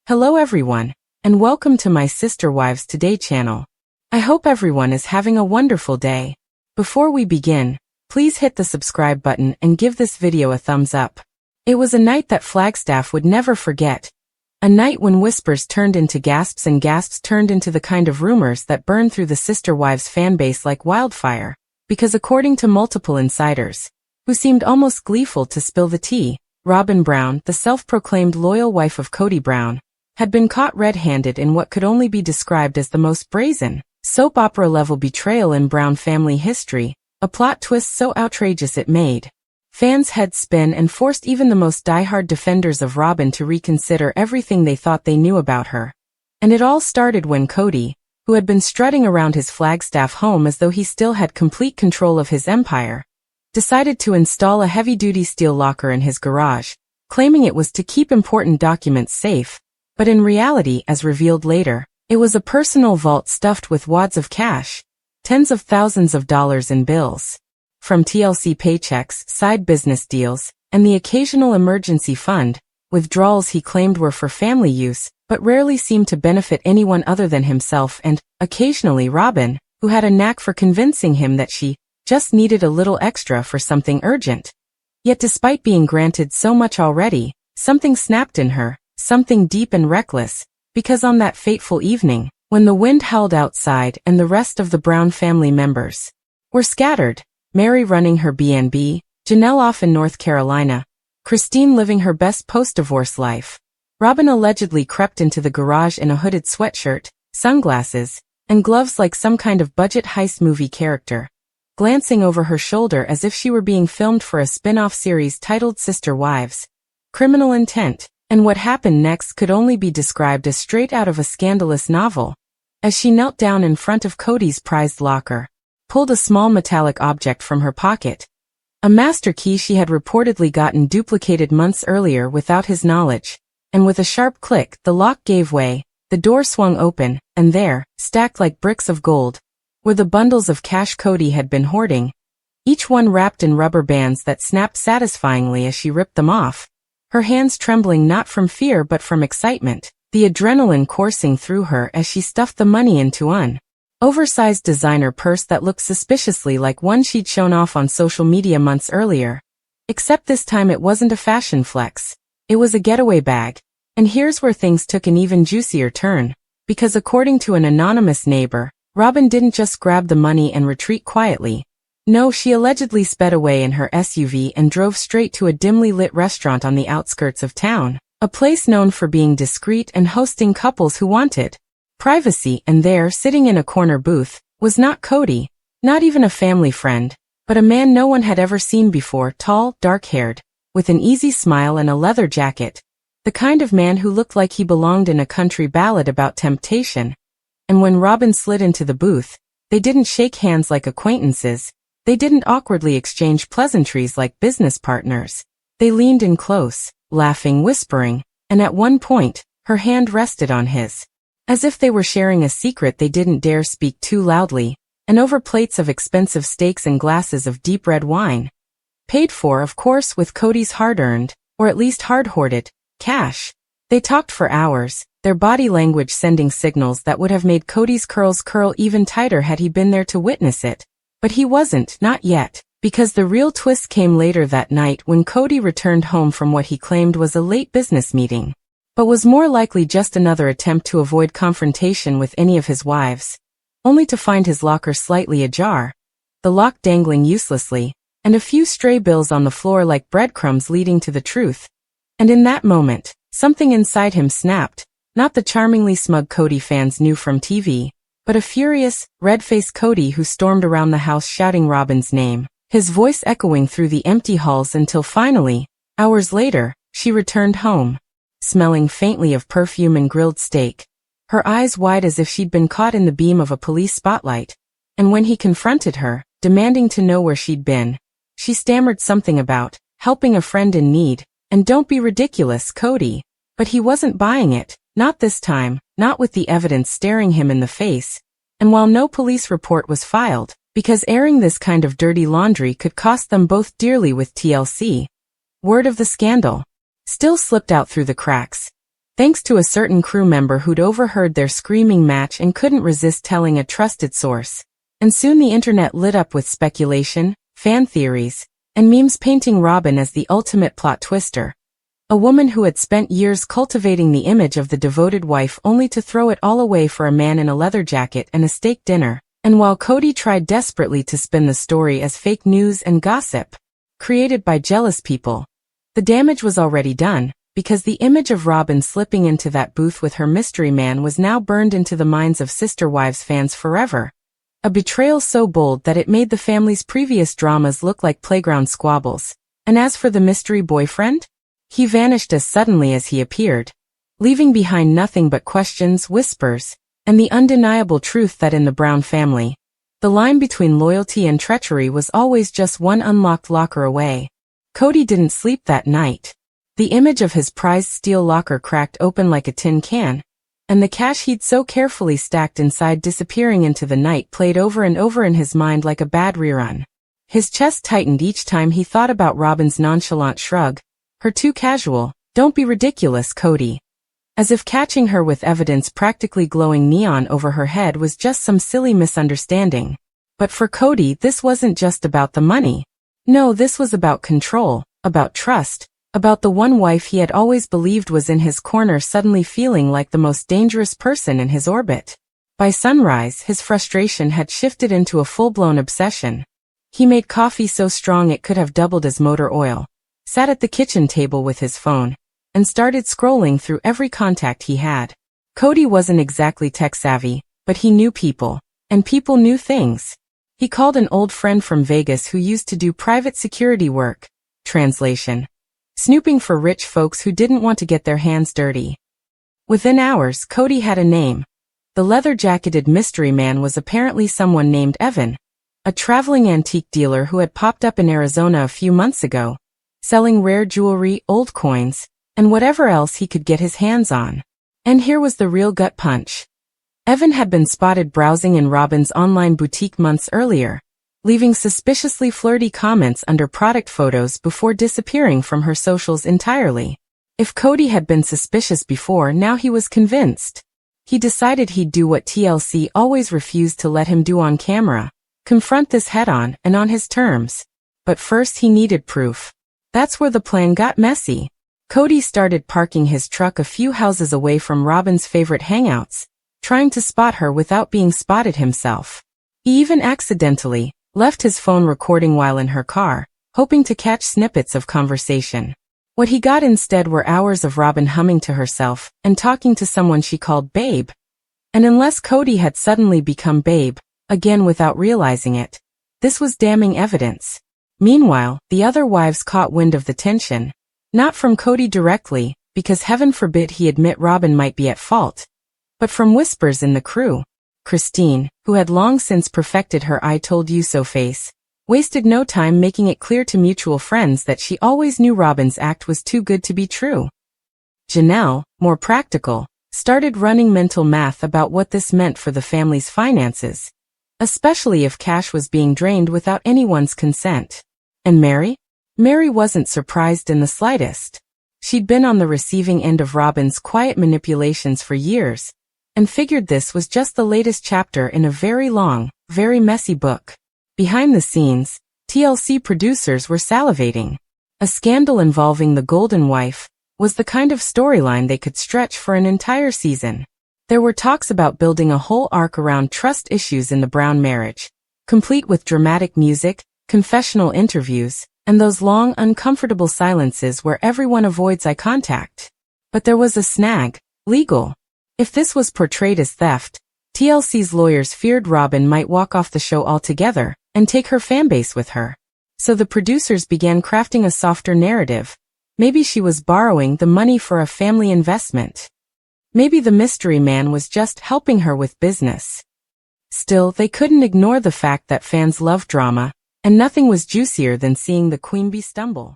Hello everyone, and welcome to my Sister Wives Today channel. I hope everyone is having a wonderful day. Before we begin, please hit the subscribe button and give this video a thumbs up. It was a night that Flagstaff would never forget. A night when whispers turned into gasps and gasps turned into the kind of rumors that burned through the Sister Wives fanbase like wildfire. Because according to multiple insiders, who seemed almost gleeful to spill the tea, Robyn Brown, the self-proclaimed loyal wife of Kody Brown, had been caught red-handed in what could only be described as the most brazen, soap opera-level betrayal in Brown family history, a plot twist so outrageous it made fans' heads spin and forced even the most die-hard defenders of Robyn to reconsider everything they thought they knew about her. And it all started when Kody, who had been strutting around his Flagstaff home as though he still had complete control of his empire, decided to install a heavy-duty steel locker in his garage, claiming it was to keep important documents safe. But in reality, as revealed later, it was a personal vault stuffed with wads of cash, tens of thousands of dollars in bills. From TLC paychecks, side business deals, and the occasional emergency fund, withdrawals he claimed were for family use, but rarely seemed to benefit anyone other than himself and, occasionally, Robyn, who had a knack for convincing him that she just needed a little extra for something urgent. Yet despite being granted so much already, something snapped in her. Something deep and reckless, because on that fateful evening, when the wind howled outside and the rest of the Brown family members were scattered, Mary running her B&B, Janelle off in North Carolina, Christine living her best post-divorce life, Robyn allegedly crept into the garage in a hooded sweatshirt, sunglasses, and gloves like some kind of budget heist movie character, glancing over her shoulder as if she were being filmed for a spin-off series titled Sister Wives. Criminal intent. And what happened next could only be described as straight out of a scandalous novel. As she knelt down in front of Kody's prized locker, pulled a small metallic object from her pocket, a master key she had reportedly gotten duplicated months earlier without his knowledge, and with a sharp click, the lock gave way, the door swung open, and there, stacked like bricks of gold, were the bundles of cash Kody had been hoarding, each one wrapped in rubber bands that snapped satisfyingly as she ripped them off. Her hands trembling not from fear but from excitement, the adrenaline coursing through her as she stuffed the money into an oversized designer purse that looked suspiciously like one she'd shown off on social media months earlier. Except this time it wasn't a fashion flex. It was a getaway bag. And here's where things took an even juicier turn, because according to an anonymous neighbor, Robyn didn't just grab the money and retreat quietly. No, she allegedly sped away in her SUV and drove straight to a dimly lit restaurant on the outskirts of town, a place known for being discreet and hosting couples who wanted privacy, and there, sitting in a corner booth, was not Kody, not even a family friend, but a man no one had ever seen before, tall, dark-haired, with an easy smile and a leather jacket, the kind of man who looked like he belonged in a country ballad about temptation. And when Robyn slid into the booth, they didn't shake hands like acquaintances. They didn't awkwardly exchange pleasantries like business partners. They leaned in close, laughing, whispering, and at one point, her hand rested on his. As if they were sharing a secret they didn't dare speak too loudly, and over plates of expensive steaks and glasses of deep red wine. Paid for, of course, with Kody's hard-earned, or at least hard-hoarded, cash. They talked for hours, their body language sending signals that would have made Kody's curls curl even tighter had he been there to witness it. But he wasn't, not yet, because the real twist came later that night when Kody returned home from what he claimed was a late business meeting, but was more likely just another attempt to avoid confrontation with any of his wives, only to find his locker slightly ajar, the lock dangling uselessly, and a few stray bills on the floor like breadcrumbs leading to the truth. And in that moment, something inside him snapped, not the charmingly smug Kody fans knew from TV, but a furious, red-faced Kody who stormed around the house shouting Robyn's name, his voice echoing through the empty halls until finally, hours later, she returned home, smelling faintly of perfume and grilled steak, her eyes wide as if she'd been caught in the beam of a police spotlight. And when he confronted her, demanding to know where she'd been, she stammered something about helping a friend in need, and don't be ridiculous, Kody. But he wasn't buying it. Not this time, not with the evidence staring him in the face. And while no police report was filed, because airing this kind of dirty laundry could cost them both dearly with TLC, word of the scandal still slipped out through the cracks. thanks to a certain crew member who'd overheard their screaming match and couldn't resist telling a trusted source. And soon the internet lit up with speculation, fan theories, and memes painting Robyn as the ultimate plot twister. A woman who had spent years cultivating the image of the devoted wife only to throw it all away for a man in a leather jacket and a steak dinner. And while Kody tried desperately to spin the story as fake news and gossip, created by jealous people, the damage was already done, because the image of Robyn slipping into that booth with her mystery man was now burned into the minds of Sister Wives fans forever. A betrayal so bold that it made the family's previous dramas look like playground squabbles. And as for the mystery boyfriend, he vanished as suddenly as he appeared, leaving behind nothing but questions, whispers, and the undeniable truth that in the Brown family, the line between loyalty and treachery was always just one unlocked locker away. Kody didn't sleep that night. The image of his prized steel locker cracked open like a tin can, and the cash he'd so carefully stacked inside disappearing into the night played over and over in his mind like a bad rerun. His chest tightened each time he thought about Robyn's nonchalant shrug, her too casual, "Don't be ridiculous, Kody." As if catching her with evidence practically glowing neon over her head was just some silly misunderstanding. But for Kody, this wasn't just about the money. No, this was about control, about trust, about the one wife he had always believed was in his corner suddenly feeling like the most dangerous person in his orbit. By sunrise, his frustration had shifted into a full-blown obsession. He made coffee so strong it could have doubled as motor oil, sat at the kitchen table with his phone, and started scrolling through every contact he had. Kody wasn't exactly tech-savvy, but he knew people, and people knew things. He called an old friend from Vegas who used to do private security work, translation, snooping for rich folks who didn't want to get their hands dirty. Within hours, Kody had a name. The leather-jacketed mystery man was apparently someone named Evan, a traveling antique dealer who had popped up in Arizona a few months ago, selling rare jewelry, old coins, and whatever else he could get his hands on. And here was the real gut punch. Evan had been spotted browsing in Robyn's online boutique months earlier, leaving suspiciously flirty comments under product photos before disappearing from her socials entirely. If Kody had been suspicious before, now he was convinced. He decided he'd do what TLC always refused to let him do on camera, confront this head-on and on his terms. But first he needed proof. That's where the plan got messy. Kody started parking his truck a few houses away from Robyn's favorite hangouts, trying to spot her without being spotted himself. He even accidentally left his phone recording while in her car, hoping to catch snippets of conversation. What he got instead were hours of Robyn humming to herself and talking to someone she called Babe. And unless Kody had suddenly become Babe, again without realizing it, this was damning evidence. Meanwhile, the other wives caught wind of the tension. Not from Kody directly, because heaven forbid he admit Robyn might be at fault, but from whispers in the crew. Christine, who had long since perfected her "I told you so" face, wasted no time making it clear to mutual friends that she always knew Robyn's act was too good to be true. Janelle, more practical, started running mental math about what this meant for the family's finances, especially if cash was being drained without anyone's consent. And Mary? Mary wasn't surprised in the slightest. She'd been on the receiving end of Robyn's quiet manipulations for years, and figured this was just the latest chapter in a very long, very messy book. Behind the scenes, TLC producers were salivating. A scandal involving the Golden Wife was the kind of storyline they could stretch for an entire season. There were talks about building a whole arc around trust issues in the Brown marriage, complete with dramatic music, confessional interviews, and those long, uncomfortable silences where everyone avoids eye contact. But there was a snag: legal. If this was portrayed as theft, TLC's lawyers feared Robyn might walk off the show altogether and take her fanbase with her. So the producers began crafting a softer narrative. Maybe she was borrowing the money for a family investment. Maybe the mystery man was just helping her with business. Still, they couldn't ignore the fact that fans love drama, and nothing was juicier than seeing the queen bee stumble.